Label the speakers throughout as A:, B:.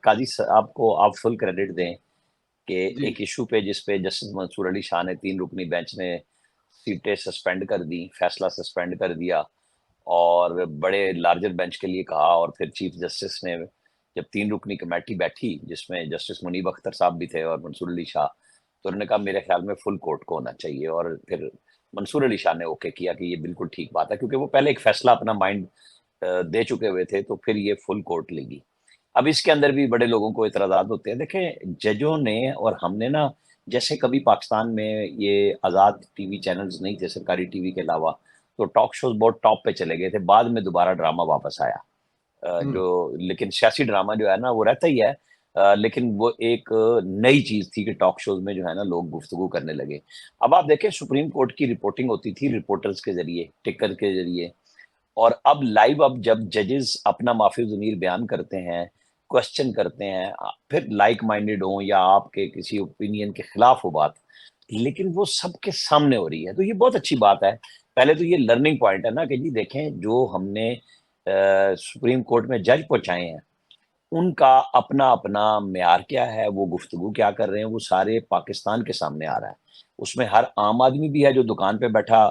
A: قاضی صاحب کو آپ فل کریڈٹ دیں کہ
B: جی
A: ایک ایشو پہ جس پہ جسٹس منصور علی شاہ نے 3 رکنی بینچ نے سیٹیں سسپینڈ کر دی، فیصلہ سسپینڈ کر دیا اور بڑے لارجر بینچ کے لیے کہا، اور پھر چیف جسٹس نے جب 3 رکنی کمیٹی بیٹھی جس میں جسٹس منیب اختر صاحب بھی تھے اور منصور علی شاہ، تو انہوں نے کہا میرے خیال میں فل کورٹ کو ہونا چاہیے، اور پھر منصور علی شاہ نے اوکے کیا کہ یہ بالکل ٹھیک بات ہے، کیونکہ وہ پہلے ایک فیصلہ اپنا مائنڈ دے چکے ہوئے تھے، تو پھر یہ فل کورٹ لے گی۔ اب اس کے اندر بھی بڑے لوگوں کو اعتراضات ہوتے ہیں۔ دیکھیں ججوں نے اور ہم نے نا، جیسے کبھی پاکستان میں یہ آزاد ٹی وی چینلز نہیں تھے سرکاری ٹی وی کے علاوہ، تو ٹاک شوز بہت ٹاپ پہ چلے گئے تھے، بعد میں دوبارہ ڈرامہ واپس آیا،
B: ہوں
A: جو لیکن سیاسی ڈرامہ جو ہے نا وہ رہتا ہی ہے، لیکن وہ ایک نئی چیز تھی کہ ٹاک شوز میں جو ہے نا لوگ گفتگو کرنے لگے۔ اب آپ دیکھیں سپریم کورٹ کی رپورٹنگ ہوتی تھی رپورٹرز کے ذریعے، ٹکر کے ذریعے، اور اب لائیو، اب جب ججز اپنا معافی ضمیر بیان کرتے ہیں، کوشچن کرتے ہیں، پھر لائک مائنڈڈ ہوں یا آپ کے کسی اوپینین کے خلاف ہو بات، لیکن وہ سب کے سامنے ہو رہی ہے، تو یہ بہت اچھی بات ہے۔ پہلے تو یہ لرننگ پوائنٹ ہے نا کہ جی دیکھیں جو ہم نے سپریم کورٹ میں جج پہنچائے ہیں ان کا اپنا اپنا معیار کیا ہے، وہ گفتگو کیا کر رہے ہیں، وہ سارے پاکستان کے سامنے آ رہا ہے۔ اس میں ہر عام آدمی بھی ہے جو دکان پہ بیٹھا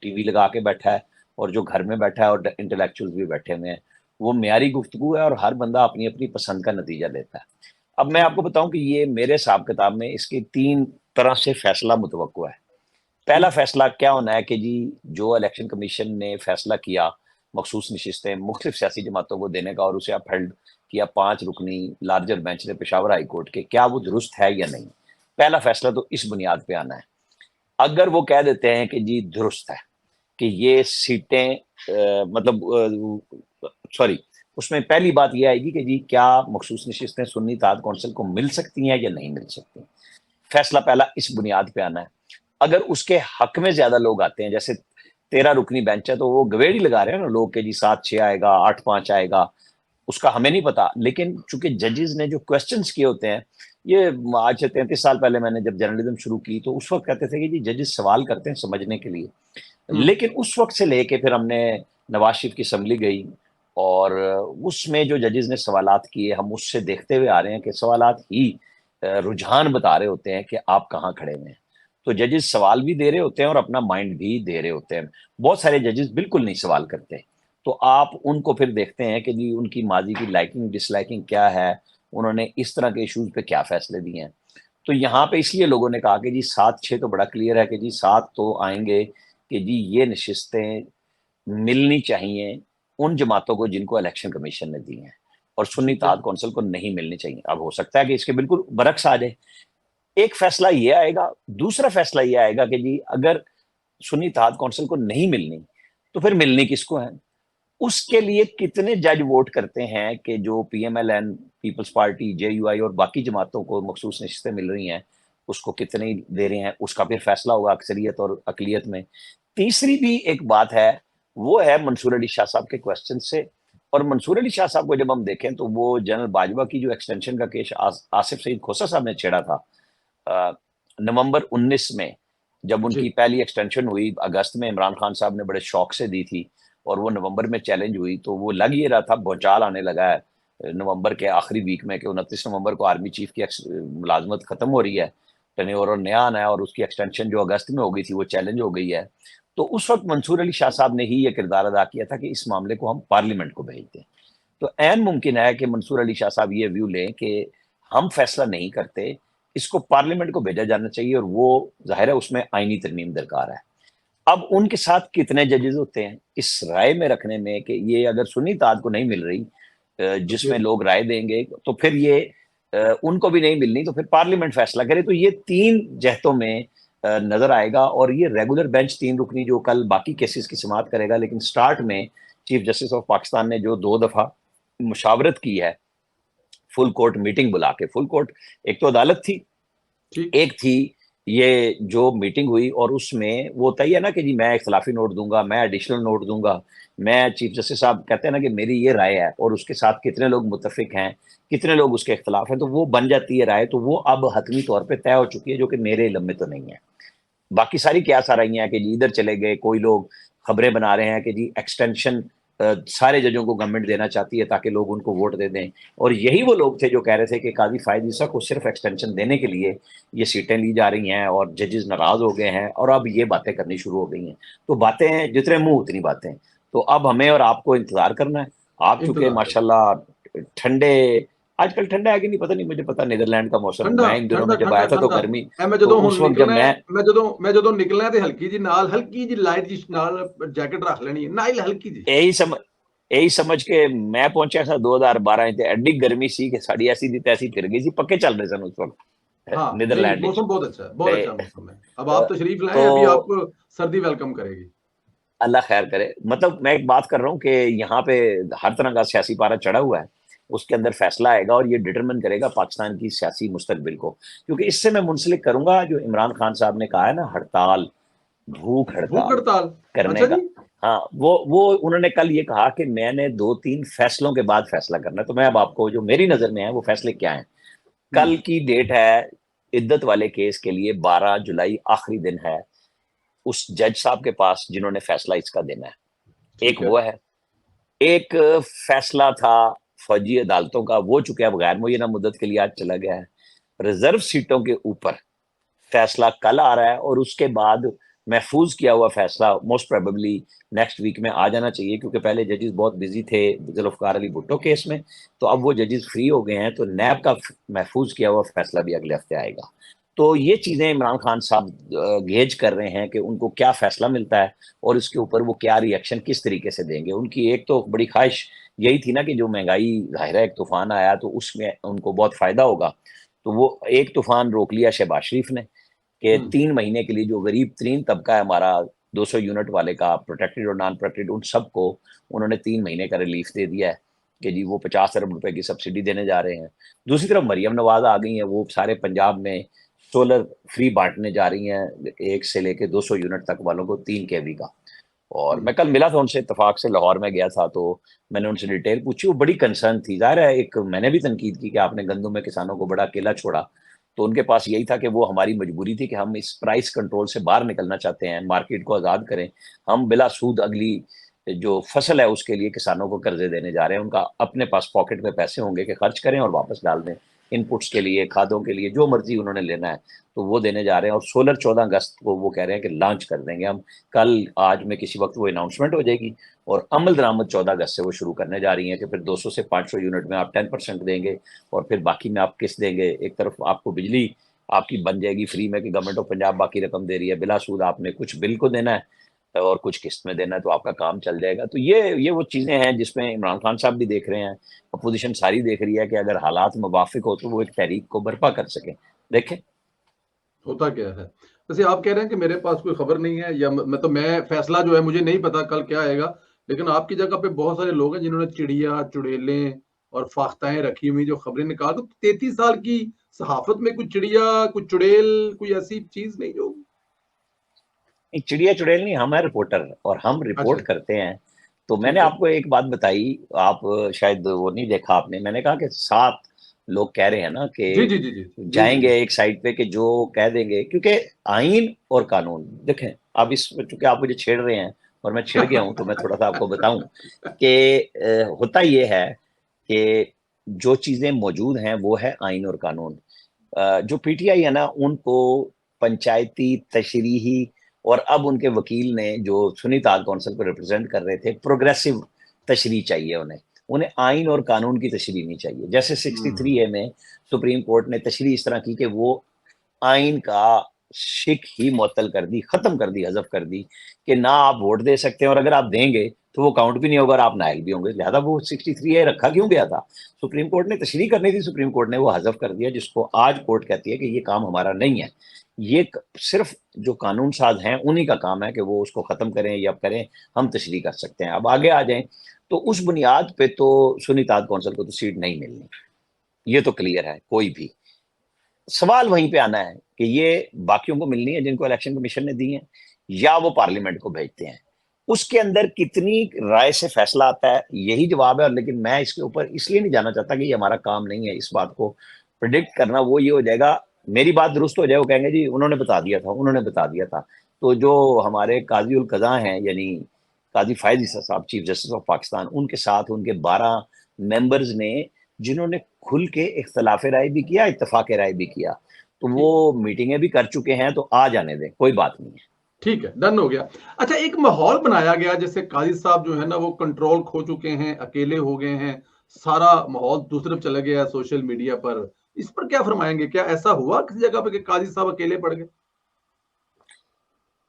A: ٹی وی لگا کے بیٹھا ہے، اور جو گھر میں بیٹھا ہے، اور انٹلیکچوئل بھی بیٹھے ہوئے ہیں، وہ معیاری گفتگو ہے اور ہر بندہ اپنی اپنی پسند کا نتیجہ لیتا ہے۔ اب میں آپ
B: ٹھیک
A: کو بتاؤں کہ یہ میرے حساب کتاب میں اس کے 3 طرح سے فیصلہ متوقع ہے۔ پہلا
B: ٹھیک
A: فیصلہ کیا ہونا ہے کہ جی جو الیکشن کمیشن نے فیصلہ کیا مخصوص نشستیں مختلف سیاسی جماعتوں کو دینے کا، اور اسے اپہلڈ کیا 5 رکنی لارجر بینچ نے پشاور ہائی کورٹ کے، کیا وہ درست ہے یا نہیں؟ پہلا فیصلہ تو اس بنیاد پہ آنا ہے۔ اگر وہ کہہ دیتے ہیں کہ جی درست ہے کہ یہ سیٹیں مطلب سوری، اس میں پہلی بات یہ آئے گی کہ جی کیا مخصوص نشستیں سنی اتحاد کونسل کو مل سکتی ہیں یا نہیں مل سکتی؟ فیصلہ پہلا اس بنیاد پہ آنا ہے۔ اگر اس کے حق میں زیادہ لوگ آتے ہیں، جیسے 13 رکنی بینچ ہے تو وہ گویڑ ہی لگا رہے ہیں نا لوگ کہ جی 7-6 آئے گا، 8-5 آئے گا، اس کا ہمیں نہیں پتا، لیکن چونکہ ججز نے جو کوشچنس کیے ہوتے ہیں، یہ آج سے 33 سال پہلے میں نے جب جرنلزم شروع کی تو اس وقت کہتے تھے کہ جی ججز سوال کرتے ہیں سمجھنے کے لیے،
B: ہوں
A: لیکن اس وقت سے لے کے پھر ہم نے نواز شریف کی اسمبلی گئی، اور اس میں جو ججز نے سوالات کیے ہم اس سے دیکھتے ہوئے آ رہے ہیں کہ سوالات ہی رجحان بتا رہے ہوتے ہیں کہ آپ کہاں کھڑے ہوئے ہیں۔ تو ججز سوال بھی دے رہے ہوتے ہیں اور اپنا مائنڈ بھی دے رہے ہوتے ہیں۔ بہت سارے ججز بالکل نہیں سوال کرتے، تو آپ ان کو پھر دیکھتے ہیں کہ جی ان کی ماضی کی لائکنگ ڈس لائکنگ کیا ہے، انہوں نے اس طرح کے ایشوز پہ کیا فیصلے دیے ہیں۔ تو یہاں پہ اس لیے لوگوں نے کہا کہ جی 7-6 تو بڑا کلیئر ہے کہ جی 7 تو آئیں گے، کہ جی یہ نشستیں ملنی چاہیے ان جماعتوں کو جن کو الیکشن کمیشن نے دی ہیں، اور سنی
B: ٹھیک ہے
A: اتحاد کونسل کو نہیں ملنی چاہیے۔ اب ہو سکتا ہے کہ اس کے بالکل برعکس آ جائے۔ ایک فیصلہ یہ آئے گا، دوسرا فیصلہ یہ آئے گا کہ جی اگر سنی اتحاد کونسل کو نہیں ملنی تو پھر ملنی کس کو ہے؟ اس کے لیے کتنے جج ووٹ کرتے ہیں کہ جو P M L N, people's party, J U I اور باقی جماعتوں کو مخصوص نشستیں مل رہی ہیں، اس کو کتنے دے رہے ہیں، اس کا پھر فیصلہ ہوگا اکثریت اور اقلیت میں۔ تیسری بھی ایک بات ہے، وہ ہے منصور علی شاہ صاحب کے کوشچن سے، اور منصور علی شاہ صاحب کو جب ہم دیکھیں تو وہ جنرل باجوہ کی جو ایکسٹینشن کا کیس آصف سعید کھوسہ صاحب نے چھیڑا تھا نومبر 19 میں، جب ان
B: جی
A: کی پہلی ایکسٹینشن ہوئی اگست میں، عمران خان صاحب نے بڑے شوق سے دی تھی، اور وہ نومبر میں چیلنج ہوئی، تو وہ لگ یہ رہا تھا بھونچال آنے لگا ہے نومبر کے آخری ویک میں کہ 29 نومبر کو آرمی چیف کی ملازمت ختم ہو رہی ہے، ٹینیور اور نیا آنا ہے، اور اس کی ایکسٹینشن جو اگست میں ہو گئی تھی وہ چیلنج ہو گئی ہے۔ تو اس وقت منصور علی شاہ صاحب نے ہی یہ کردار ادا کیا تھا کہ اس معاملے کو ہم پارلیمنٹ کو بھیج دیں۔ تو عین ممکن ہے کہ منصور علی شاہ صاحب یہ ویو لیں کہ ہم فیصلہ نہیں کرتے، اس کو پارلیمنٹ کو بھیجا جانا چاہیے، اور وہ ظاہر ہے اس میں آئینی ترمیم درکار ہے۔ اب ان کے ساتھ کتنے ججز ہوتے ہیں اس رائے میں رکھنے میں کہ یہ اگر سنی اتحاد کو نہیں مل رہی، جس
B: جی
A: میں لوگ رائے دیں گے، تو پھر یہ ان کو بھی نہیں ملنی، تو پھر پارلیمنٹ فیصلہ کرے۔ تو یہ 3 جہتوں میں نظر آئے گا، اور یہ ریگولر بینچ 3 رکنی جو کل باقی کیسز کی سماعت کرے گا، لیکن سٹارٹ میں چیف جسٹس آف پاکستان نے جو 2 دفعہ مشاورت کی ہے فل کورٹ میٹنگ بلا کے، فل کورٹ ایک تو عدالت تھی،
B: ٹھیک
A: ایک تھی یہ جو میٹنگ ہوئی، اور اس میں وہ ہوتا ہی ہے نا کہ جی میں اختلافی نوٹ دوں گا، میں ایڈیشنل نوٹ دوں گا، میں چیف جسٹس صاحب کہتے ہیں نا کہ میری یہ رائے ہے، اور اس کے ساتھ کتنے لوگ متفق ہیں، کتنے لوگ اس کے اختلاف ہیں، تو وہ بن جاتی ہے رائے، تو وہ اب حتمی طور پہ طے ہو چکی ہے، جو کہ میرے علم میں تو نہیں ہے۔ باقی ساری کیا آ رہی ہیں کہ جی ادھر چلے گئے، کوئی لوگ خبریں بنا رہے ہیں کہ جی ایکسٹینشن سارے ججوں کو گورنمنٹ دینا چاہتی ہے تاکہ لوگ ان کو ووٹ دے دیں، اور یہی وہ لوگ تھے جو کہہ رہے تھے کہ قاضی فائز عیسیٰ کو صرف ایکسٹینشن دینے کے لیے یہ سیٹیں لی جا رہی ہیں اور ججز ناراض ہو گئے ہیں، اور اب یہ باتیں کرنی شروع ہو گئی ہیں۔ تو باتیں جتنے منہ اتنی باتیں، تو اب ہمیں اور آپ کو انتظار کرنا ہے۔ آپ چونکہ
B: انتظار ہے
A: ماشاءاللہ ٹھنڈے، آج کل ٹھنڈا ہے کہ نہیں پتہ نہیں، مجھے پتا نیدرلینڈ کا موسم،
B: ٹھنڈا
A: میں ان دنوں
B: ٹھنڈا
A: میں جب
B: ٹھنڈا
A: آیا تھا تو
B: ٹھنڈا
A: گرمی،
B: اے میں جدوں
A: تو اس
B: ہن
A: وقت جب
B: نکلنا ہے،
A: میں
B: میں جدوں نکلنا ہے تے ہلکی جی نال ہلکی جی لائٹ جی نال جیکٹ رکھ لینی ہے، نائل ہلکی جی۔
A: یہی سمجھ کے میں پہنچا تھا 2012 تے، ایڈی گرمی سی کہ ساڑی ایسی دی تیسی پھر گئی سی، پکے چل رہے سن اس وقت
B: ہاں نہیں
A: نیدرلینڈ وچ۔
B: موسم بہت اچھا ہے، بہت
A: تے
B: اچھا موسم ہے۔ اب آپ تشریف
A: تو
B: لائیں، ابھی آپ کو سردی ویلکم کرے گی۔
A: اللہ خیر کرے، مطلب میں ایک بات کر رہا ہوں کہ یہاں پہ ہر طرح کا سیاسی پارا چڑھا ہوا ہے، اس کے اندر فیصلہ آئے گا اور یہ ڈٹرمن کرے گا پاکستان کی سیاسی مستقبل کو، کیونکہ اس سے میں منسلک کروں گا جو عمران خان صاحب نے کہا ہے نا ہڑتال، بھوک
B: بھوک
A: ہڑتال
B: ہڑتال،
A: کرنے
B: اچھا
A: کا۔
B: جی۔
A: ہاں وہ انہوں نے کل یہ کہا کہ میں نے 2-3 فیصلوں کے بعد فیصلہ کرنا ہے، تو میں اب آپ کو جو میری نظر میں ہے وہ فیصلے کیا ہیں۔
B: ہوں
A: کل کی ڈیٹ ہے عدت والے کیس کے لیے، 12 جولائی آخری دن ہے اس جج صاحب کے پاس جنہوں نے فیصلہ اس کا دینا ہے۔ ایک
B: ٹھیک ہے۔
A: وہ ہے، ایک فیصلہ تھا فوجی عدالتوں کا، وہ چکے اب غیر معینہ مدت کے لیے آج چلا گیا ہے۔ ریزرو سیٹوں کے اوپر فیصلہ کل آ رہا ہے، اور اس کے بعد محفوظ کیا ہوا فیصلہ موسٹ پروبیبلی نیکسٹ ویک میں آ جانا چاہیے، کیونکہ پہلے ججز بہت بزی تھے ذوالفقار علی بھٹو کیس میں، تو اب وہ ججز فری ہو گئے ہیں، تو نیب کا محفوظ کیا ہوا فیصلہ بھی اگلے ہفتے آئے گا۔ تو یہ چیزیں عمران خان صاحب گیج کر رہے ہیں کہ ان کو کیا فیصلہ ملتا ہے اور اس کے اوپر وہ کیا ری ایکشن کس طریقے سے دیں گے۔ ان کی ایک تو بڑی خواہش یہی تھی نا کہ جو مہنگائی ظاہرہ ایک طوفان آیا تو اس میں ان کو بہت فائدہ ہوگا، تو وہ ایک طوفان روک لیا شہباز شریف نے کہ
B: ہوں
A: 3 مہینے کے لیے جو غریب ترین طبقہ ہے ہمارا 200 یونٹ والے کا، پروٹیکٹڈ اور نان پروٹیکٹڈ، ان سب کو انہوں نے 3 مہینے کا ریلیف دے دیا ہے کہ جی وہ 50 ارب روپے کی سبسڈی دینے جا رہے ہیں۔ دوسری طرف مریم نواز آ گئی ہیں، وہ سارے پنجاب میں سولر فری بانٹنے جا رہی ہیں، 1 سے لے کے 200 یونٹ تک والوں کو 3 kV کا۔ اور
B: ہوں
A: میں کل ملا تھا ان سے، اتفاق سے لاہور میں گیا تھا، تو میں نے ان سے ڈیٹیل پوچھی، وہ بڑی کنسرن تھی۔ ظاہر ہے ایک میں نے بھی تنقید کی کہ آپ نے گندم میں کسانوں کو بڑا اکیلا چھوڑا، تو ان کے پاس یہی تھا کہ وہ ہماری مجبوری تھی کہ ہم اس پرائس کنٹرول سے باہر نکلنا چاہتے ہیں، مارکیٹ کو آزاد کریں، ہم بلا سود اگلی جو فصل ہے اس کے لیے کسانوں کو قرضے دینے جا رہے ہیں، ان کا اپنے پاس پاکٹ میں پیسے ہوں گے کہ خرچ کریں اور واپس ڈال دیں، ان پٹس کے لیے، کھادوں کے لیے، جو مرضی انہوں نے لینا ہے تو وہ دینے جا رہے ہیں۔ اور سولر 14 اگست کو وہ کہہ رہے ہیں کہ لانچ کر دیں گے ہم، کل آج میں کسی وقت وہ اناؤنسمنٹ ہو جائے گی، اور عمل درآمد 14 اگست سے وہ شروع کرنے جا رہی ہیں کہ پھر 200 سے 500 یونٹ میں آپ 10% دیں گے، اور پھر باقی میں آپ قسط دیں گے۔ ایک طرف آپ کو بجلی آپ کی بن جائے گی فری میں کہ گورنمنٹ آف پنجاب باقی رقم دے رہی ہے بلا سود، آپ نے کچھ بل کو دینا ہے اور کچھ قسط میں دینا ہے، تو آپ کا کام چل جائے گا۔ تو یہ وہ چیزیں ہیں جس میں عمران خان صاحب بھی دیکھ رہے ہیں، اپوزیشن ساری دیکھ رہی ہے کہ اگر حالات موافق ہو تو وہ ایک تحریک کو برپا کر سکیں۔ دیکھیں
B: ہوتا کیا ہے؟ ویسے آپ کہہ رہے ہیں کہ میرے پاس کوئی خبر نہیں ہے، یا میں فیصلہ جو ہے مجھے نہیں پتا کل کیا آئے گا، لیکن آپ کی جگہ پہ بہت سارے لوگ ہیں جنہوں نے چڑیا چڑیلیں اور فاختائیں رکھی ہوئی جو خبریں نکال، تو 33 سال کی صحافت میں کوئی چڑیا کوئی چڑیل کوئی ایسی چیز نہیں جو۔
A: چڑیا چڑیل نہیں، ہم ہیں رپورٹر اور ہم
B: اچھا
A: رپورٹ کرتے ہیں۔ تو میں نے
B: ٹھیک ہے۔
A: آپ کو ایک بات بتائی، آپ شاید وہ نہیں دیکھا آپ نے، میں نے کہا کہ 7 لوگ کہہ رہے ہیں نا کہ
B: جی جی جی جی جی جی
A: جائیں گے
B: جی
A: ایک سائڈ پہ کہ جو کہہ دیں گے، کیونکہ آئین اور قانون دیکھیں، اب اس چونکہ آپ مجھے چھیڑ رہے ہیں اور میں چھڑ گیا ہوں تو میں تھوڑا سا آپ کو بتاؤں کہ ہوتا یہ ہے کہ جو چیزیں موجود ہیں وہ ہے آئین اور قانون۔ جو پی ٹی آئی ہے نا، ان کو پنچایتی، تشریحی، اور اب ان کے وکیل نے جو سنی تال کونسل کو ریپرزینٹ کر رہے تھے، پروگریسو تشریح چاہیے انہیں آئین اور قانون کی تشریح نہیں چاہیے۔ جیسے 63A میں سپریم کورٹ نے تشریح اس طرح کی کہ وہ آئین کا شک ہی معطل کر دی، ختم کر دی، حذف کر دی کہ نہ آپ ووٹ دے سکتے ہیں، اور اگر آپ دیں گے تو وہ کاؤنٹ بھی نہیں ہوگا اور آپ نائل بھی ہوں گے، لہٰذا وہ 63A رکھا کیوں گیا تھا؟ سپریم کورٹ نے تشریح کرنی تھی، سپریم کورٹ نے وہ حذف کر دیا، جس کو آج کورٹ کہتی ہے کہ یہ کام ہمارا نہیں ہے، یہ صرف جو قانون ساز ہیں انہی کا کام ہے کہ وہ اس کو ختم کریں یا کریں، ہم تشریح کر سکتے ہیں۔ اب آگے آ جائیں تو اس بنیاد پہ تو سنی تال کونسل کو تو سیٹ نہیں ملنی، یہ تو کلیئر ہے۔ کوئی بھی سوال وہیں پہ آنا ہے کہ یہ باقیوں کو ملنی ہے جن کو الیکشن کمیشن نے دی ہیں، یا وہ پارلیمنٹ کو بھیجتے ہیں، اس کے اندر کتنی رائے سے فیصلہ آتا ہے، یہی جواب ہے۔ لیکن میں اس کے اوپر اس لیے نہیں جانا چاہتا کہ یہ ہمارا کام نہیں ہے اس بات کو پرڈکٹ کرنا، وہ یہ ہو جائے گا میری بات درست ہو جائے، وہ کہیں گے جی انہوں نے بتا دیا تھا، انہوں نے بتا دیا تھا۔ تو جو ہمارے قاضی القضاء ہیں، یعنی قاضی فائز عیسیٰ صاحب چیف جسٹس آف پاکستان، ان کے ساتھ ان کے 12 ممبرز نے، جنہوں نے کھل کے اختلاف رائے بھی کیا، اتفاق رائے بھی کیا، تو
B: ٹھیک
A: وہ میٹنگیں بھی کر چکے ہیں، تو آ جانے دیں، کوئی بات نہیں ہے۔
B: ٹھیک ہے، ڈن ہو گیا۔ اچھا، ایک ماحول بنایا گیا جیسے قاضی صاحب جو ہے نا وہ کنٹرول کھو چکے ہیں، اکیلے ہو گئے ہیں، سارا ماحول دوسری طرف چلا گیا ہے سوشل میڈیا پر، اس پر کیا فرمائیں گے؟ کیا ایسا ہوا کسی جگہ پہ کہ قاضی صاحب اکیلے پڑ گئے؟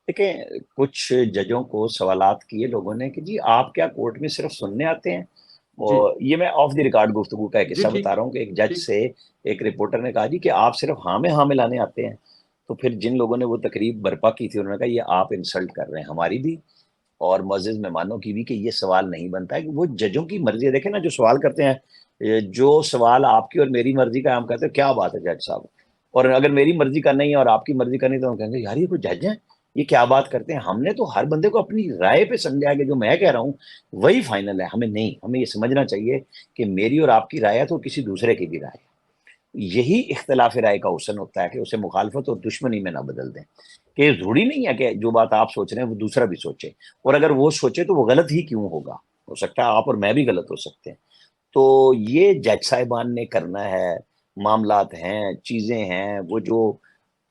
A: دیکھیں، کچھ ججوں کو سوالات کیے لوگوں نے کہ جی آپ کیا کورٹ میں صرف سننے آتے ہیں؟
B: جی
A: اور یہ میں آف دی ریکارڈ گفتگو کا ایک
B: جی،
A: قصہ
B: ٹھیک
A: بتا رہا ہوں کہ ایک جج
B: ٹھیک
A: سے ایک رپورٹر نے کہا جی کہ آپ صرف ہاں میں ہاں ملانے آتے ہیں، تو پھر جن لوگوں نے وہ تقریب برپا کی تھی انہوں نے کہا یہ آپ انسلٹ کر رہے ہیں ہماری بھی اور معزز مہمانوں کی بھی، کہ یہ سوال نہیں بنتا ہے، کہ وہ ججوں کی مرضی ہے۔ دیکھیں نا جو سوال کرتے ہیں، جو سوال آپ کی اور میری مرضی کا ہم کہتے ہیں کیا بات ہے جج صاحب، اور اگر میری مرضی کا نہیں ہے اور آپ کی مرضی کا نہیں تو ہم کہیں گے یار یہ کوئی جج ہے، یہ کیا بات کرتے ہیں؟ ہم نے تو ہر بندے کو اپنی رائے پہ سمجھا کہ جو میں کہہ رہا ہوں وہی فائنل ہے، ہمیں نہیں، ہمیں یہ سمجھنا چاہیے کہ میری اور آپ کی رائے ہے تو کسی دوسرے کی بھی رائے ہے۔ یہی اختلاف رائے کا حسن ہوتا ہے کہ اسے مخالفت اور دشمنی میں نہ بدل دیں، کہ ضروری نہیں ہے کہ جو بات آپ سوچ رہے ہیں وہ دوسرا بھی سوچے، اور اگر وہ سوچے تو وہ غلط ہی کیوں ہوگا، ہو سکتا ہے آپ اور میں بھی غلط ہو سکتے ہیں۔ تو یہ جج صاحبان نے کرنا ہے، معاملات ہیں، چیزیں ہیں، وہ جو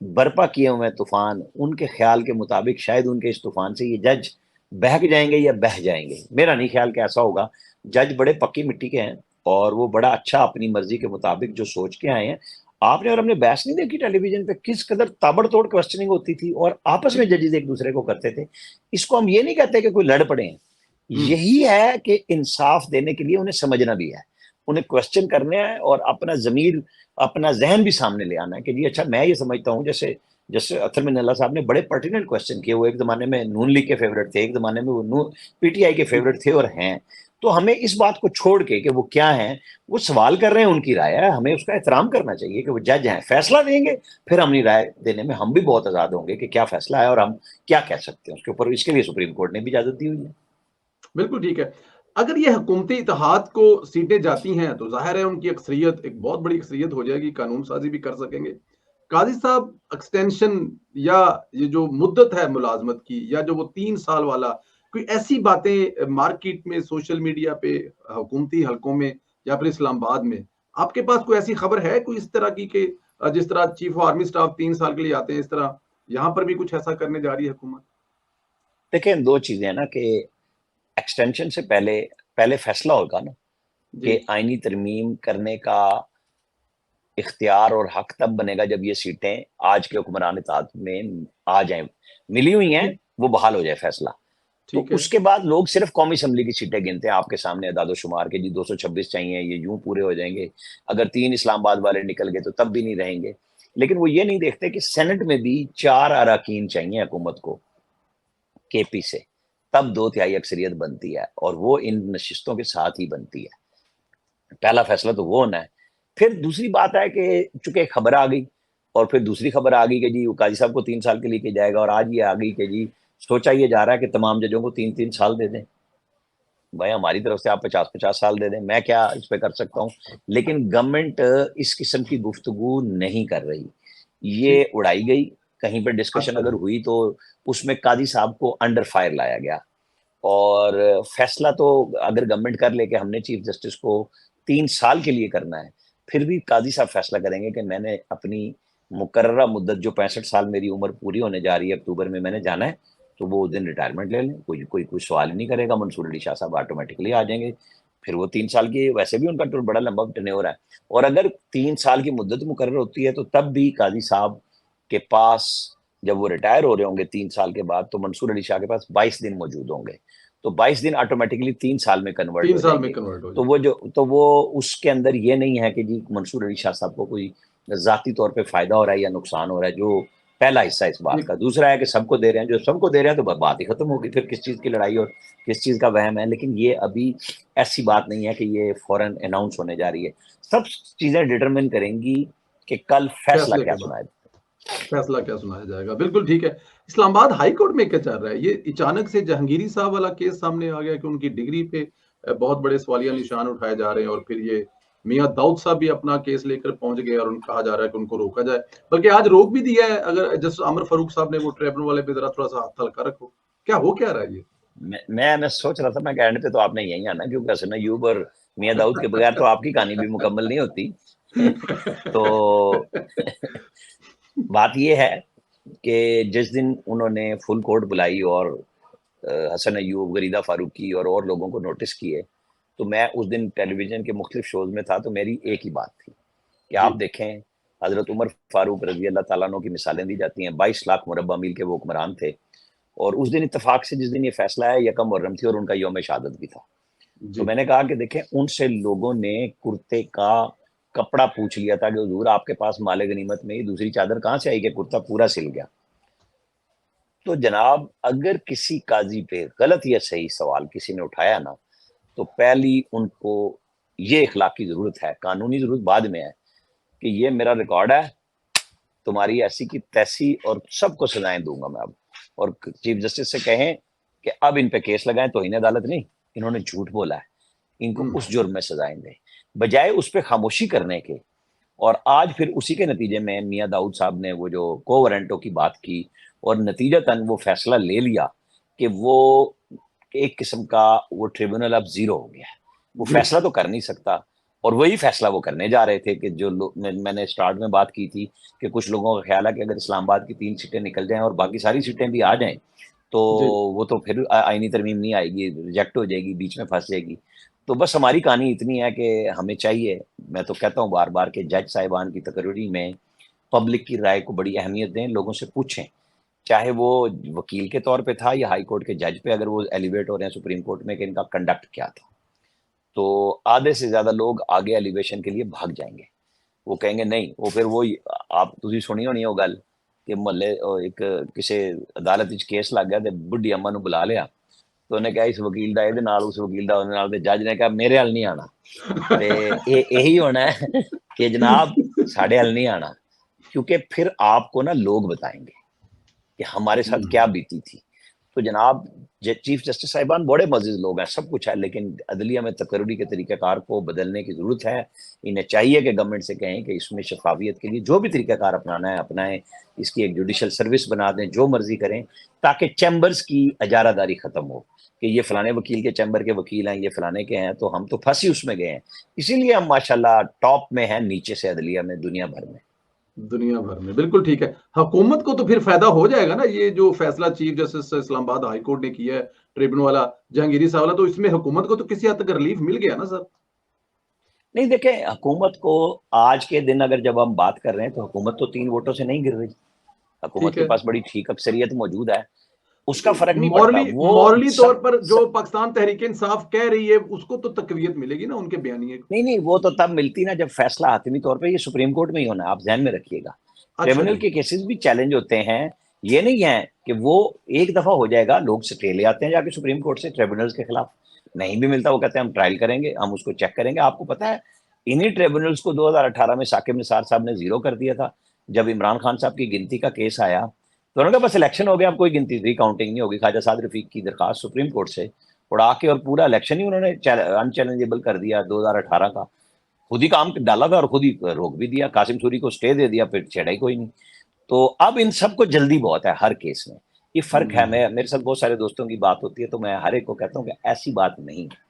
A: برپا کیے ہوئے ہیں طوفان، ان کے خیال کے مطابق شاید ان کے اس طوفان سے یہ جج بہک جائیں گے یا بہہ جائیں گے، میرا نہیں خیال کہ ایسا ہوگا۔ جج بڑے پکی مٹی کے ہیں اور وہ بڑا اچھا اپنی مرضی کے مطابق جو سوچ کے آئے ہیں۔ آپ نے اور ہم نے بحث نہیں دیکھی ٹیلی ویژن پہ کس قدر تابڑ توڑ کوسچننگ ہوتی تھی اور آپس میں
B: ٹھیک
A: ججز ایک دوسرے کو کرتے تھے۔ اس کو ہم یہ نہیں کہتے کہ کوئی لڑ پڑے ہیں،
B: ہوں
A: یہی ہے کہ انصاف دینے کے لیے انہیں سمجھنا بھی ہے، انہیں کوسچن کرنے ہیں اور اپنا ضمیر، اپنا ذہن بھی سامنے لے آنا ہے کہ جی اچھا میں یہ سمجھتا ہوں، جیسے اطہر من اللہ صاحب نے بڑے پرٹیننٹ کوسچن کیے، وہ ایک زمانے میں نون لیگ کے فیورٹ تھے، ایک زمانے میں وہ پی ٹی آئی کے
B: ٹھیک
A: فیورٹ تھے اور ہیں، تو ہمیں اس بات کو چھوڑ کے کہ وہ کیا ہیں، وہ سوال کر رہے ہیں، ان کی رائے ہے، ہمیں اس کا احترام کرنا چاہیے کہ وہ جج ہیں، فیصلہ دیں گے، پھر ہم اپنی رائے دینے میں ہم بھی بہت آزاد ہوں گے کہ کیا فیصلہ ہے اور ہم کیا کہہ سکتے ہیں اس کے اوپر، اس کے لیے سپریم کورٹ نے بھی اجازت دی ہوئی ہے۔
B: بالکل ٹھیک ہے۔ اگر یہ حکومتی اتحاد کو سیٹیں جاتی ہیں تو ظاہر ہے ان کی اکثریت ایک بہت بڑی اکثریت ہو جائے گی، قانون سازی بھی کر سکیں گے۔ قاضی صاحب ایکسٹینشن یا یہ جو مدت ہے ملازمت کی یا جو وہ 3 سال والا، کوئی ایسی باتیں مارکیٹ میں، سوشل میڈیا پہ، حکومتی حلقوں میں یا پھر اسلام آباد میں آپ کے پاس کوئی ایسی خبر ہے کوئی اس طرح کی کہ جس طرح چیف آف آرمی سٹاف 3 سال کے لیے آتے ہیں، اس طرح یہاں پر بھی کچھ ایسا کرنے جا رہی ہے حکومت؟
A: دیکھیں دو چیزیں ہیں نا کہ ایکسٹینشن سے پہلے فیصلہ ہوگا نا
B: جی
A: کہ آئینی ترمیم کرنے کا اختیار اور حق تب بنے گا جب یہ سیٹیں آج کے حکمران اتحاد میں آ جائیں، ملی ہوئی ہیں،
B: ٹھیک
A: وہ بحال ہو جائے فیصلہ، تو
B: ٹھیک ہے
A: اس کے بعد لوگ صرف قومی اسمبلی کی سیٹیں گنتے ہیں آپ کے سامنے اعداد و شمار کے، جی 226 چاہیے، یہ یوں پورے ہو جائیں گے، اگر 3 اسلام آباد والے نکل گئے تو تب بھی نہیں رہیں گے، لیکن وہ یہ نہیں دیکھتے کہ سینٹ میں بھی 4 اراکین چاہیے حکومت کو کے پی سے، تب 2/3 اکثریت بنتی ہے اور وہ ان نشستوں کے ساتھ ہی بنتی ہے۔ پہلا فیصلہ تو وہ ہونا ہے۔ پھر دوسری بات ہے کہ چونکہ ایک خبر آ گئی اور پھر دوسری خبر آ گئی کہ جی قاضی صاحب کو 3 سال کے لیے کیا جائے گا، اور آج یہ آ گئی کہ جی سوچا یہ جا رہا ہے کہ تمام ججوں کو 3 3 سال دے دیں۔ بھائی ہماری طرف سے آپ 50 50 سال دے دیں، میں کیا اس پہ کر سکتا ہوں، لیکن گورنمنٹ اس قسم کی گفتگو نہیں کر رہی، یہ
B: ٹھیک
A: اڑائی گئی، کہیں پہ ڈسکشن
B: اچھا
A: اگر
B: جی
A: ہوئی تو اس میں قاضی صاحب کو انڈر فائر لایا گیا، اور فیصلہ تو اگر گورنمنٹ کر لے کہ ہم نے چیف جسٹس کو 3 سال کے لیے کرنا ہے، پھر بھی قاضی صاحب فیصلہ کریں گے کہ میں نے اپنی مقررہ مدت جو 65 سال میری عمر پوری ہونے جا رہی ہے اکتوبر میں نے جانا ہے، تو وہ اس دن ریٹائرمنٹ لے لیں، کوئی سوال ہی نہیں کرے گا، منصور علی شاہ صاحب آٹومیٹکلی آ جائیں گے، پھر وہ 3 سال کی، ویسے بھی ان کا بڑا لمبا ٹینیور ہے، اور اگر 3 سال کی مدت مقرر ہوتی ہے تو تب بھی قاضی صاحب کے پاس جب وہ ریٹائر ہو رہے ہوں گے 3 سال کے بعد، تو منصور علی شاہ کے پاس 22 دن موجود ہوں گے، تو 22 دن آٹومیٹکلی 3 سال میں کنورٹ
B: تین
A: ہو
B: سال
A: جائیں
B: میں
A: گے،
B: کنورٹ ہو
A: تو
B: جائے
A: وہ اس کے اندر یہ نہیں ہے کہ جی منصور علی شاہ صاحب کو کوئی ذاتی طور پہ فائدہ ہو رہا ہے یا نقصان ہو رہا ہے، جو پہلا حصہ اس بات
B: ٹھیک
A: کا۔ دوسرا ہے کہ سب کو دے رہے ہیں، جو سب کو دے رہے ہیں تو بات ہی ختم ہوگی، پھر کس چیز کی لڑائی اور کس چیز کا وہم ہے، لیکن یہ ابھی ایسی بات نہیں ہے کہ یہ فوراً اناؤنس ہونے جا رہی ہے، سب چیزیں ڈٹرمن کریں گی کہ کل فیصلہ
B: فیصلے
A: کیا
B: کے بعد
A: سنائے۔
B: فیصلہ کیا سنایا جائے گا؟ بالکل ٹھیک ہے۔ اسلام آباد ہائی کورٹ میں کیا چل رہا ہے؟ یہ اچانک سے جہانگیری صاحب والا کیس سامنے آ گیا کہ ان کی ڈگری پہ بہت بڑے سوالیہ نشان اٹھائے جا رہے ہیں، اور پھر یہ میاں داؤد صاحب بھی اپنا کیس لے کر پہنچ گئے اور کہا جا رہا ہے کہ ان کو روکا جائے، بلکہ آج روک بھی دیا ہے، اگر جسٹس عامر فاروق صاحب نے وہ ٹریبونل والے پہ ذرا تھوڑا سا ہاتھ ہلکا رکھو، کیا ہو کیا رہا ہے یہ؟
A: میں سوچ رہا تھا میں کہ اینڈ پہ تو آپ نے یہی آنا، کیونکہ حسن ایوب اور میاں داؤد کے بغیر تو آپ کی کہانی بھی مکمل نہیں ہوتی. تو بات یہ ہے کہ جس دن انہوں نے فل کورٹ بلائی اور حسن ایوب، غریدہ فاروقی اور لوگوں کو نوٹس کیے، تو میں اس دن ٹیلی ویژن کے مختلف شوز میں تھا. تو میری ایک ہی بات تھی کہ
B: جی
A: آپ دیکھیں حضرت عمر فاروق رضی اللہ تعالیٰ عنہ کی مثالیں دی جاتی ہیں. 22 لاکھ مربع میل کے وہ حکمران تھے، اور اس دن اتفاق سے جس دن یہ فیصلہ ہے یکم محرم تھی اور ان کا یوم شہادت بھی تھا. تو
B: جی
A: میں نے کہا کہ دیکھیں ان سے لوگوں نے کرتے کا کپڑا پوچھ لیا تھا کہ حضور آپ کے پاس مال غنیمت میں ہی دوسری چادر کہاں سے آئی کہ کرتا پورا سل گیا. تو جناب اگر کسی قاضی پہ غلط یا صحیح سوال کسی نے اٹھایا نا، تو پہلی ان کو یہ اخلاقی ضرورت ہے، قانونی ضرورت بعد میں ہے، کہ یہ میرا ریکارڈ ہے، تمہاری ایسی کی تیسی، اور سب کو سزائیں دوں گا میں اب. اور چیف جسٹس سے کہیں کہ اب ان پہ کیس لگائیں، توہین عدالت نہیں، انہوں نے جھوٹ بولا ہے، ان کو اس جرم میں سزائیں دیں، بجائے اس پہ خاموشی کرنے کے. اور آج پھر اسی کے نتیجے میں میاں داؤد صاحب نے وہ جو کو وارنٹوں کی بات کی، اور نتیجتاً وہ فیصلہ لے لیا کہ وہ ایک قسم کا وہ ٹریبونل اب زیرو ہو گیا ہے. وہ
B: جی
A: فیصلہ تو کر نہیں سکتا، اور وہی فیصلہ وہ کرنے جا رہے تھے کہ جو میں نے سٹارٹ میں بات کی تھی کہ کچھ لوگوں کا خیال ہے کہ اگر اسلام آباد کی 3 سیٹیں نکل جائیں اور باقی ساری سیٹیں بھی آ جائیں تو
B: جی
A: وہ تو پھر آئینی ترمیم نہیں آئے گی، ریجیکٹ ہو جائے گی، بیچ میں پھنس جائے گی. تو بس ہماری کہانی اتنی ہے کہ ہمیں چاہیے، میں تو کہتا ہوں بار بار کہ جج صاحبان کی تقرری میں پبلک کی رائے کو بڑی اہمیت دیں، لوگوں سے پوچھیں، چاہے وہ وکیل کے طور پہ تھا یا ہائی کورٹ کے جج پہ اگر وہ ایلیویٹ ہو رہے ہیں سپریم کورٹ میں، کہ ان کا کنڈکٹ کیا تھا. تو آدھے سے زیادہ لوگ آگے ایلیویشن کے لیے بھاگ جائیں گے، وہ کہیں گے نہیں. وہ پھر وہی آپ تسی سنی ہونی وہ گل کہ محلے ایک کسی عدالت وچ کیس لگ گیا تے بڈھی اما نو بلا لیا، تو انہیں کہا اس وکیل دا یہ نال، اس وکیل دا نال، تے جج نے کہا میرے حل نہیں آنا. تے یہی ہونا ہے کہ جناب ساڑھے حل نہیں آنا، کیونکہ پھر آپ کو نا لوگ بتائیں گے کہ ہمارے ساتھ کیا بیتی تھی. تو جناب چیف جسٹس صاحبان بڑے معزز لوگ ہیں، سب کچھ ہے، لیکن عدلیہ میں تقرری کے طریقہ کار کو بدلنے کی ضرورت ہے. انہیں چاہیے کہ گورنمنٹ سے کہیں کہ اس میں شفافیت کے لیے جو بھی طریقہ کار اپنانا ہے اپنائیں، اس کی ایک جوڈیشل سروس بنا دیں، جو مرضی کریں، تاکہ چیمبرز کی اجارہ داری ختم ہو کہ یہ فلانے وکیل کے چیمبر کے وکیل ہیں، یہ فلانے کے ہیں، تو ہم تو پھنسی اس میں گئے ہیں. اسی لیے ہم ماشاءاللہ ٹاپ میں ہیں نیچے سے عدلیہ میں دنیا بھر میں.
B: دنیا بھر میں بالکل ٹھیک ہے. حکومت کو تو پھر فائدہ ہو جائے گا نا، یہ جو فیصلہ چیف جسٹس اسلام آباد ہائی کورٹ نے کیا ہے ٹریبونل والا جہانگیری صاحب والا، تو اس میں حکومت کو تو کسی حد تک ریلیف مل گیا نا سر.
A: نہیں دیکھیں، حکومت کو آج کے دن اگر جب ہم بات کر رہے ہیں تو حکومت تو 3 ووٹوں سے نہیں گر رہی، حکومت
B: ٹھیک
A: کے
B: ہے.
A: پاس بڑی ٹھیک اکثریت موجود ہے، اس کا فرق نہیں پڑتا.
B: مورلی
A: وہ
B: مورلی طور
A: سب
B: پر جو پاکستان تحریک انصاف کہہ رہی ہے اس کو تو تقویت ملے گی نا ان کے بیانیے کو.
A: نہیں وہ تو تب ملتی نا جب فیصلہ حتمی طور پہ یہ سپریم کورٹ میں ہی ہونا ہے، آپ ذہن میں رکھیے گا.
B: اچھا
A: ٹریبونل
B: جی.
A: کے کیسز بھی چیلنج ہوتے ہیں، یہ نہیں ہے کہ وہ ایک دفعہ ہو جائے گا. لوگ سٹے لے آتے ہیں جا کے سپریم کورٹ سے ٹریبونلز کے خلاف، نہیں بھی ملتا وہ کہتے ہیں ہم ٹرائل کریں گے، ہم اس کو چیک کریں گے. آپ کو پتا ہے انہی ٹریبونلز کو 2018 میں ثاقب نثار صاحب نے زیرو کر دیا تھا جب عمران خان صاحب کی گنتی کا کیس آیا. تو انہوں نے کہا بس الیکشن ہو گیا، اب کوئی گنتی ری کاؤنٹنگ نہیں ہوگی. خواجہ سعد رفیق کی درخواست سپریم کورٹ سے اڑا کے اور پورا الیکشن ہی انہوں نے ان چیلنجیبل کر دیا 2018 کا. خود ہی کام ڈالا تھا اور خود ہی روک بھی دیا، قاسم سوری کو سٹے دے دیا، پھر چھیڑا ہی کوئی نہیں. تو اب ان سب کو جلدی بہت ہے ہر کیس میں، یہ فرق ہے. میرے ساتھ بہت سارے دوستوں کی بات ہوتی ہے تو میں ہر ایک کو کہتا ہوں کہ ایسی بات نہیں ہے.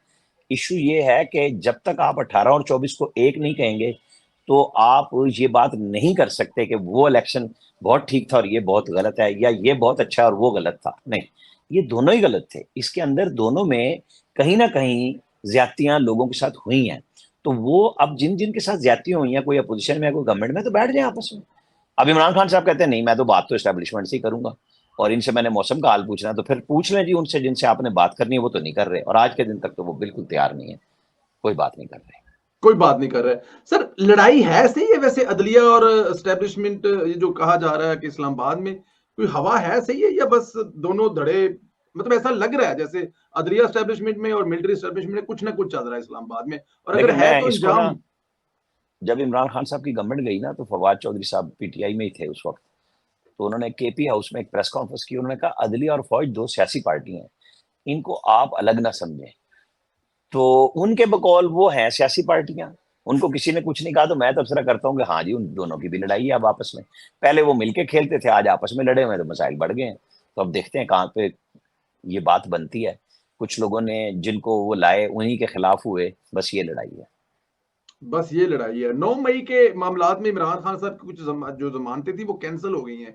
A: ایشو یہ ہے کہ جب تک آپ 18 اور 24 کو ایک نہیں کہیں گے تو آپ یہ بات نہیں کر سکتے کہ وہ الیکشن بہت ٹھیک تھا اور یہ بہت غلط ہے، یا یہ بہت اچھا اور وہ غلط تھا. نہیں، یہ دونوں ہی غلط تھے. اس کے اندر دونوں میں کہیں نہ کہیں زیادتیاں لوگوں کے ساتھ ہوئی ہیں. تو وہ اب جن جن کے ساتھ زیادتیاں ہوئی ہیں، کوئی اپوزیشن میں کوئی گورنمنٹ میں، تو بیٹھ جائیں آپس میں. اب عمران خان صاحب کہتے ہیں نہیں میں تو بات تو اسٹیبلشمنٹ سے ہی کروں گا، اور ان سے میں نے موسم کا حال پوچھنا ہے، تو پھر پوچھ لیں جی ان سے جن سے آپ نے بات کرنی ہے، وہ تو نہیں کر رہے، اور آج کے دن تک تو وہ بالکل تیار نہیں ہے، کوئی بات نہیں کر رہے.
B: کوئی بات نہیں کر رہا ہے سر. لڑائی ہے صحیح ہے ویسے عدلیہ اور اسٹیبلشمنٹ، یہ جو کہا جا رہا ہے کہ اسلام آباد میں کوئی ہوا ہے صحیح ہے، یا بس دونوں دھڑے، مطلب ایسا لگ رہا ہے جیسے عدلیہ اسٹیبلشمنٹ میں اور ملٹری اسٹیبلشمنٹ میں کچھ نہ کچھ چل رہا ہے اسلام آباد میں، اور اگر
A: دیکھیں
B: ہے
A: میں
B: تو
A: اس کو نا،
B: انجام.
A: جب عمران خان صاحب کی گورنمنٹ گئی نا تو فواد چودھری صاحب پی ٹی آئی میں ہی تھے اس وقت، تو انہوں نے کے پی ہاؤس میں ایک پریس کانفرنس کی. انہوں نے کہا عدلیہ اور فوج 2 سیاسی پارٹی ہیں، ان کو آپ الگ نہ سمجھیں. تو ان کے بقول وہ ہیں سیاسی پارٹیاں، ان کو کسی نے کچھ نہیں کہا. تو میں تبصرہ کرتا ہوں کہ ہاں جی ان دونوں کی بھی لڑائی ہے اب آپس میں. پہلے وہ مل کے کھیلتے تھے، آج آپس میں لڑے ہوئے ہیں تو مسائل بڑھ گئے ہیں. تو اب دیکھتے ہیں کہاں پہ یہ بات بنتی ہے. کچھ لوگوں نے جن کو وہ لائے انہی کے خلاف ہوئے, بس یہ لڑائی ہے.
B: بس یہ لڑائی ہے. 9 مئی کے معاملات میں عمران خان صاحب کی کچھ جو ضمانتیں تھی وہ کینسل ہو گئی ہیں.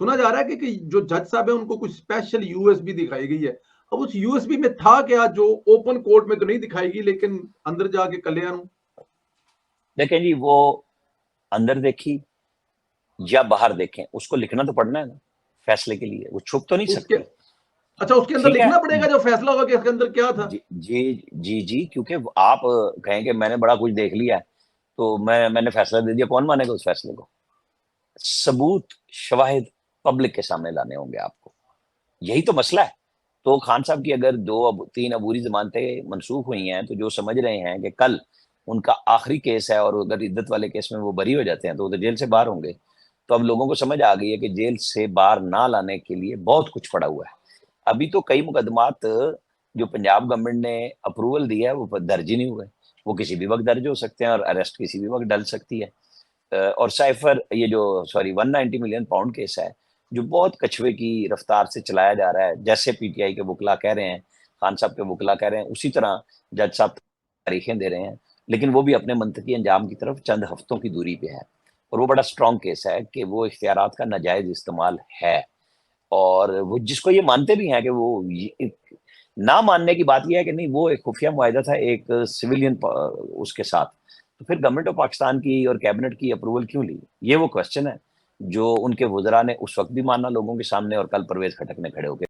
B: سنا جا رہا ہے کہ جو جج صاحب ہیں ان کو کچھ اسپیشل یو ایس بی دکھائی گئی ہے. اب اس یو ایس بی میں تھا کیا جو اوپن کورٹ میں تو نہیں دکھائی گی لیکن اندر جا کے کلیاں نوں.
A: دیکھیں جی, وہ اندر دیکھی یا باہر دیکھیں, اس کو لکھنا تو پڑنا ہے نا فیصلے کے لیے, وہ چھپ تو نہیں
B: اس کے
A: سکتی.
B: اچھا اس کے اندر
A: ٹھیک ہے
B: لکھنا پڑے گا جو فیصلہ ہوگا کہ اس کے اندر کیا تھا.
A: جی جی جی جی, کیونکہ آپ کہیں کہ میں نے بڑا کچھ دیکھ لیا ہے تو میں نے فیصلہ دے دیا, کون مانے گا اس فیصلے کو؟ ثبوت, شواہد پبلک کے سامنے لانے ہوں گے آپ کو, یہی تو مسئلہ ہے. تو خان صاحب کی اگر 2-3 عبوری ضمانتیں منسوخ ہوئی ہیں تو جو سمجھ رہے ہیں کہ کل ان کا آخری کیس ہے اور اگر عدت والے کیس میں وہ بری ہو جاتے ہیں تو وہ تو جیل سے باہر ہوں گے. تو اب لوگوں کو سمجھ آ گئی ہے کہ جیل سے باہر نہ لانے کے لیے بہت کچھ پڑا ہوا ہے. ابھی تو کئی مقدمات جو پنجاب گورنمنٹ نے اپروول دیا ہے وہ درج ہی نہیں ہوئے, وہ کسی بھی وقت درج ہو سکتے ہیں اور اریسٹ کسی بھی وقت ڈل سکتی ہے. اور سائفر یہ جو 190 ملین پاؤنڈ کیس ہے جو بہت کچھوے کی رفتار سے چلایا جا رہا ہے, جیسے پی ٹی آئی کے وکلا کہہ رہے ہیں, خان صاحب کے وکلا کہہ رہے ہیں, اسی طرح جج صاحب تاریخیں دے رہے ہیں, لیکن وہ بھی اپنے منطقی انجام کی طرف چند ہفتوں کی دوری پہ ہے. اور وہ بڑا اسٹرانگ کیس ہے کہ وہ اختیارات کا ناجائز استعمال ہے, اور وہ جس کو یہ مانتے بھی ہیں کہ وہ نہ ماننے کی بات یہ ہے کہ نہیں وہ ایک خفیہ معاہدہ تھا ایک سویلین اس کے ساتھ, تو پھر گورنمنٹ آف پاکستان کی اور کیبنٹ کی اپروول کیوں لی؟ یہ وہ کوشچن ہے جو ان کے وزراء نے اس وقت بھی مانا لوگوں کے سامنے, اور کل پرویز خٹک نے کھڑے ہو کے